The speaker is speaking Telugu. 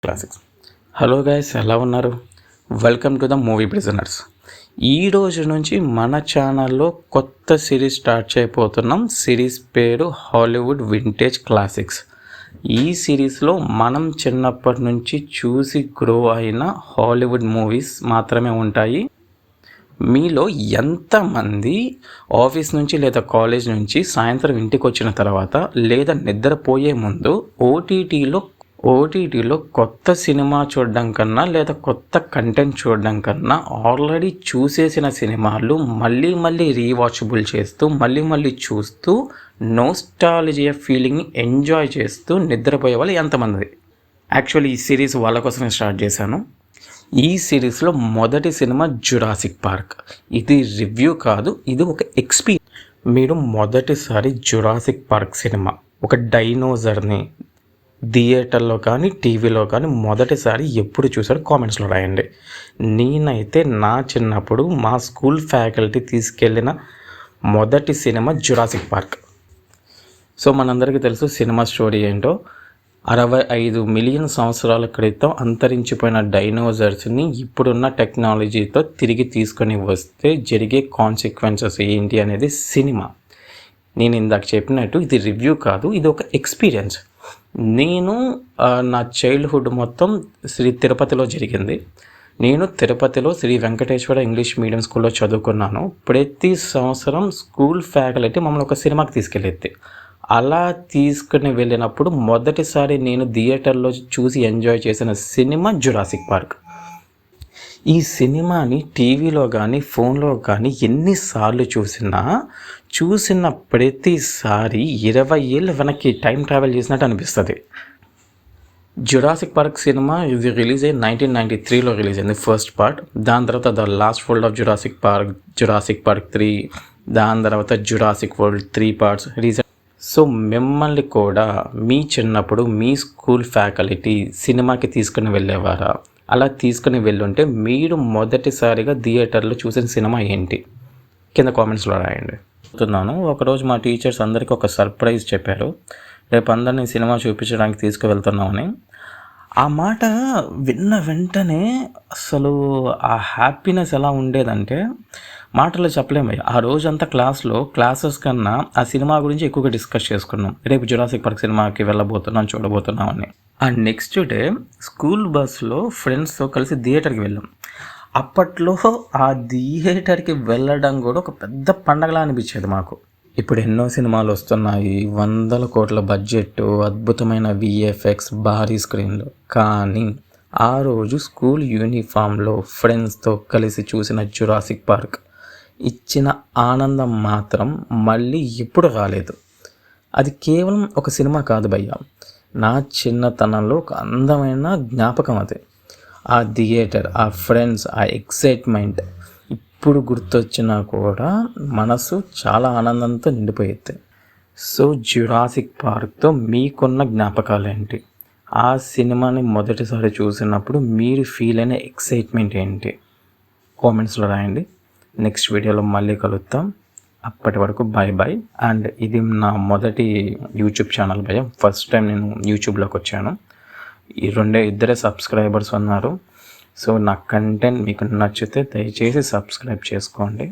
క్లాసిక్స్. హలో గైస్, ఎలా ఉన్నారు? Welcome to the movie prisoners. ఈ రోజు నుంచి మన ఛానల్లో కొత్త సిరీస్ స్టార్ట్ చేయబోతున్నాం. సిరీస్ పేరు హాలీవుడ్ వింటేజ్ క్లాసిక్స్. ఈ సిరీస్లో మనం చిన్నప్పటి నుంచి చూసి గ్రో అయిన హాలీవుడ్ మూవీస్ మాత్రమే ఉంటాయి. మీలో ఎంతమంది ఆఫీస్ నుంచి లేదా కాలేజ్ నుంచి సాయంత్రం ఇంటికి వచ్చిన తర్వాత లేదా నిద్రపోయే ముందు ఓటీటీలో కొత్త సినిమా చూడడం కన్నా లేదా కొత్త కంటెంట్ చూడడం కన్నా ఆల్రెడీ చూసేసిన సినిమాలు మళ్ళీ రీవాచబుల్ చేస్తూ మళ్ళీ చూస్తూ నోస్టాలజియా ఫీలింగ్ని ఎంజాయ్ చేస్తూ నిద్రపోయే వాళ్ళు ఎంతమంది? యాక్చువల్లీ ఈ సిరీస్ వాళ్ళ కోసమే స్టార్ట్ చేశాను. ఈ సిరీస్లో మొదటి సినిమా జురాసిక్ పార్క్. ఇది రివ్యూ కాదు, ఇది ఒక ఎక్స్పీరియన్స్. మీరు మొదటిసారి జురాసిక్ పార్క్ సినిమా, ఒక డైనోజర్ని థియేటర్లో కానీ టీవీలో కానీ మొదటిసారి ఎప్పుడు చూసారో కామెంట్స్లో రాయండి. నేనైతే నా చిన్నప్పుడు మా స్కూల్ ఫ్యాకల్టీ తీసుకెళ్ళిన మొదటి సినిమా జురాసిక్ పార్క్. సో మనందరికీ తెలుసు సినిమా స్టోరీ ఏంటో. 65 మిలియన్ సంవత్సరాల క్రితం అంతరించిపోయిన డైనోజర్స్ని ఇప్పుడున్న టెక్నాలజీతో తిరిగి తీసుకొని వస్తే జరిగే కాన్సిక్వెన్సెస్ ఏంటి అనేది సినిమా. నేను ఇందాక చెప్పినట్టు ఇది రివ్యూ కాదు, ఇది ఒక ఎక్స్పీరియన్స్. నేను నా చైల్డ్హుడ్ మొత్తం తిరుపతిలో జరిగింది. నేను తిరుపతిలో శ్రీ వెంకటేశ్వర ఇంగ్లీష్ మీడియం స్కూల్లో చదువుకున్నాను. ప్రతి సంవత్సరం స్కూల్ ఫ్యాకల్టీ మమ్మల్ని ఒక సినిమాకి తీసుకెళ్ళేది. అలా తీసుకుని వెళ్ళినప్పుడు మొదటిసారి నేను థియేటర్లో చూసి ఎంజాయ్ చేసిన సినిమా జురాసిక్ పార్క్. ఈ సినిమాని టీవీలో కానీ ఫోన్లో కానీ ఎన్నిసార్లు చూసిన ప్రతిసారి 20 ఏళ్ళ వెనక్కి టైం ట్రావెల్ చేసినట్టు అనిపిస్తుంది. జురాసిక్ పార్క్ సినిమా ఇది రిలీజ్ అయ్యి 1993లో రిలీజ్ అయింది ఫస్ట్ పార్ట్. దాని తర్వాత the last world of Jurassic park 3, దాని తర్వాత Jurassic world 3 parts reason. So మిమ్మల్ని కూడా మీ చిన్నప్పుడు మీ స్కూల్ ఫ్యాకల్టీ సినిమాకి తీసుకుని వెళ్ళేవారా? అలా తీసుకుని వెళ్ళుంటే మీరు మొదటిసారిగా థియేటర్లో చూసిన సినిమా ఏంటి? కింద కామెంట్స్లో రాయండి. చెప్తున్నాను, ఒకరోజు మా టీచర్స్ అందరికీ ఒక సర్ప్రైజ్ చెప్పారు. రేపు అందరినీ సినిమా చూపించడానికి తీసుకువెళ్తున్నామని. ఆ మాట విన్న వెంటనే అసలు ఆ హ్యాపీనెస్ ఎలా ఉండేదంటే మాటలు చెప్పలేము. ఆ రోజంతా క్లాసెస్ కన్నా ఆ సినిమా గురించి ఎక్కువగా డిస్కస్ చేసుకున్నాం. రేపు జురాసిక్ పార్క్ సినిమాకి చూడబోతున్నాం అని. ఆ నెక్స్ట్ డే స్కూల్ బస్లో ఫ్రెండ్స్తో కలిసి థియేటర్కి వెళ్ళాం. అప్పట్లో ఆ థియేటర్కి వెళ్ళడం కూడా ఒక పెద్ద పండగలా అనిపించేది మాకు. ఇప్పుడు ఎన్నో సినిమాలు వస్తున్నాయి, 100 కోట్ల బడ్జెట్, అద్భుతమైన విఎఫ్ఎక్స్, భారీ స్క్రీన్లు. కానీ ఆ రోజు స్కూల్ యూనిఫామ్లో ఫ్రెండ్స్తో కలిసి చూసిన జురాసిక్ పార్క్ ఇచ్చిన ఆనందం మాత్రం మళ్ళీ ఎప్పుడు రాలేదు. అది కేవలం ఒక సినిమా కాదు భయ్య, నా చిన్నతనంలో ఒక అందమైన జ్ఞాపకం. అది ఆ థియేటర్, ఆ ఫ్రెండ్స్, ఆ ఎక్సైట్మెంట్ ఇప్పుడు గుర్తొచ్చినా కూడా మనసు చాలా ఆనందంతో నిండిపోయేది. సో జురాసిక్ పార్క్తో మీకున్న జ్ఞాపకాలు ఏంటి? ఆ సినిమాని మొదటిసారి చూసినప్పుడు మీరు ఫీల్ అయిన ఎక్సైట్మెంట్ ఏంటి? కామెంట్స్లో రాయండి. నెక్స్ట్ వీడియోలో మళ్ళీ కలుద్దాం. అప్పటి వరకు బాయ్. అండ్ ఇది నా మొదటి యూట్యూబ్ ఛానల్ భయ్య. ఫస్ట్ టైం నేను యూట్యూబ్లోకి వచ్చాను. ఇద్దరే సబ్స్క్రైబర్స్ ఉన్నారు. సో నా కంటెంట్ మీకు నచ్చితే దయచేసి సబ్స్క్రైబ్ చేసుకోండి.